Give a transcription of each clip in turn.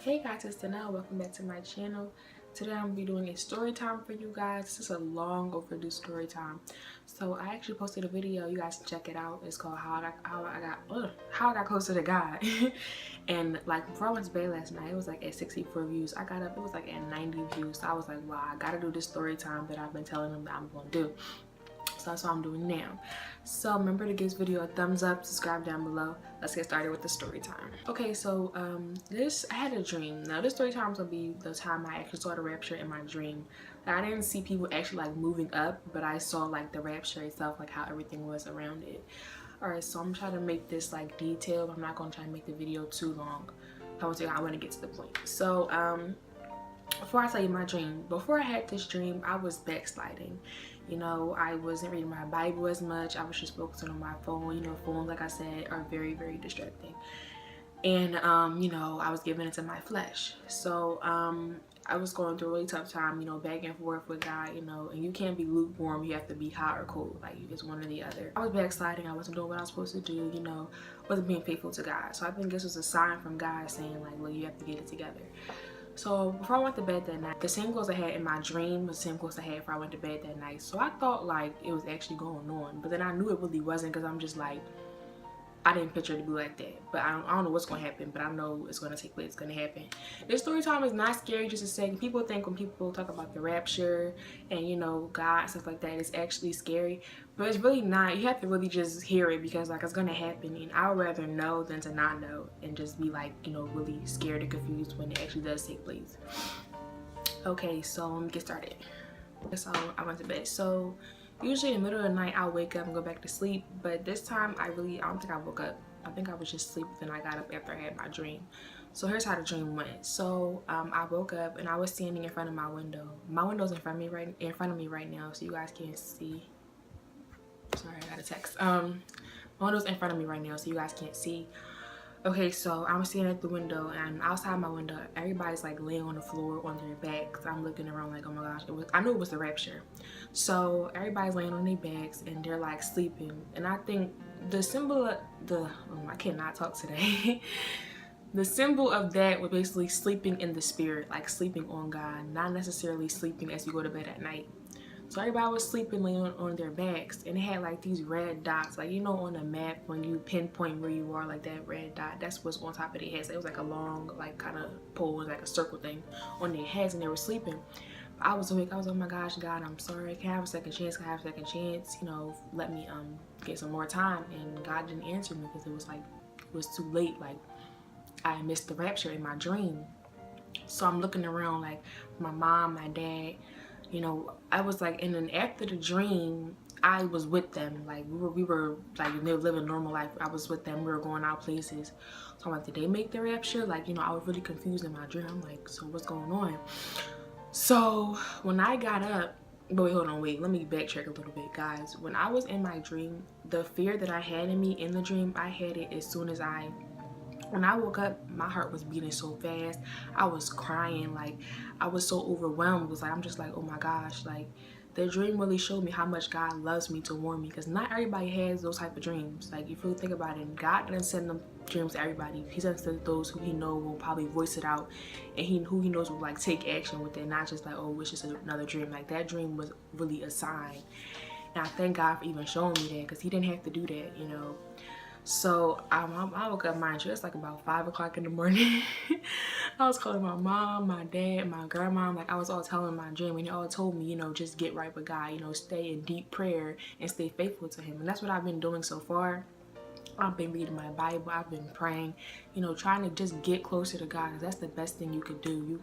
Hey guys, it's Danelle. Welcome back to my channel. Today I'm gonna be doing a story time for you guys. This is a long overdue story time. So I actually posted a video. You guys can check it out. It's called How I Got Closer to God. And like before I went to bed last night, it was like at 64 views. I got up, it was like at 90 views. So I was like, wow, I gotta do this story time that I've been telling them that I'm gonna do. So that's what I'm doing now. So remember to give this video a thumbs up, subscribe down below. Let's get started with the story time. Okay, so I had a dream. Now this story time is gonna be the time I actually saw the rapture in my dream. Like, I didn't see people actually like moving up, but I saw like the rapture itself, like how everything was around it. Alright, so I'm trying to make this like detailed. I'm not gonna try to make the video too long. I want to get to the point. So before I tell you my dream, before I had this dream, I was backsliding. You know, I wasn't reading my Bible as much. I was just focusing on my phone. You know, phones, like I said, are very, very distracting. And, you know, I was giving into my flesh. So, I was going through a really tough time, you know, back and forth with God, you know, and you can't be lukewarm. You have to be hot or cold. Like, it's one or the other. I was backsliding. I wasn't doing what I was supposed to do, you know, wasn't being faithful to God. So I think this was a sign from God saying, like, look, you have to get it together. So before I went to bed that night, the same clothes I had in my dream was the same clothes I had before I went to bed that night. So I thought like it was actually going on, but then I knew it really wasn't, because I'm just like, I didn't picture it to be like that. But I don't know what's going to happen, but I know it's going to take place. It's going to happen. This story time is not scary, just a second. People think when people talk about the rapture and, you know, God, stuff like that, it's actually scary. But it's really not. You have to really just hear it, because like it's going to happen. And I would rather know than to not know and just be like, you know, really scared and confused when it actually does take place. Okay, so let me get started. So I went to bed. So usually in the middle of the night I'll wake up and go back to sleep, but this time I don't think I woke up. I think I was just asleep, then I got up after I had my dream. So here's how the dream went. So I woke up and I was standing in front of my window. My window's in front of me right now, so you guys can't see. Sorry, I got a text. My window's in front of me right now, so you guys can't see. Okay, so I'm standing at the window, and outside my window, everybody's like laying on the floor on their backs. I'm looking around like, oh my gosh, I knew it was the rapture. So everybody's laying on their backs and they're like sleeping. And I think the symbol of I cannot talk today. The symbol of that was basically sleeping in the spirit, like sleeping on God, not necessarily sleeping as you go to bed at night. So everybody was sleeping laying on their backs, and it had like these red dots, like, you know, on a map when you pinpoint where you are, like that red dot, that's what's on top of their heads. So it was like a long, like kind of pole, like a circle thing on their heads, and they were sleeping. I was awake. I was, oh my gosh, God, I'm sorry. Can I have a second chance? Can I have a second chance? You know, let me get some more time. And God didn't answer me, because it was like, it was too late. Like, I missed the rapture in my dream. So I'm looking around, like my mom, my dad, you know, I was like, and then after the dream, I was with them. Like we were like living normal life. I was with them. We were going out places. So I'm like, did they make the rapture? Like, you know, I was really confused in my dream. I'm like, so what's going on? So when I got up, but wait, hold on, wait, let me backtrack a little bit, guys. When I was in my dream, the fear that I had in me in the dream, I had it as soon as when I woke up, my heart was beating so fast. I was crying, like I was so overwhelmed. It was like, I'm just like, oh my gosh, like the dream really showed me how much God loves me to warn me, because not everybody has those type of dreams. Like, if you really think about it, God didn't send them dreams to everybody. He sends to those who he know will probably voice it out, and who he knows will like take action with it, not just like, oh, it's just another dream. Like, that dream was really a sign, and I thank God for even showing me that, because he didn't have to do that, you know. So I woke up, mind you, it's like about 5 o'clock in the morning. I was calling my mom, my dad, my grandma. Like, I was all telling my dream, and they all told me, you know, just get right with God, you know, stay in deep prayer and stay faithful to him. And that's what I've been doing so far. I've been reading my Bible, I've been praying, you know, trying to just get closer to God, because that's the best thing you could do.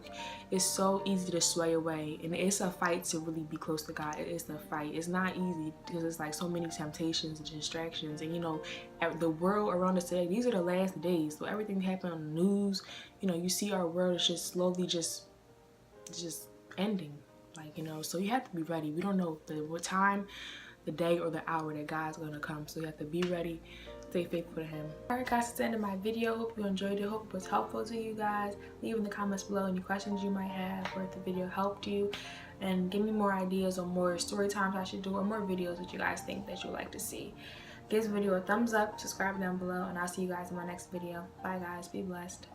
It's so easy to sway away, and it's a fight to really be close to God. It is a fight. It's not easy, because it's like so many temptations and distractions, and you know, the world around us today, these are the last days, so everything happening on the news, you know, you see our world is just slowly just ending, like, you know. So you have to be ready. We don't know what time, the day, or the hour that God's gonna come, so you have to be ready. Stay faithful to him. Alright guys, that's the end of my video. Hope you enjoyed it. Hope it was helpful to you guys. Leave in the comments below any questions you might have, or if the video helped you, and give me more ideas on more story times I should do, or more videos that you guys think that you'd like to see. Give this video a thumbs up, subscribe down below, and I'll see you guys in my next video. Bye guys, be blessed.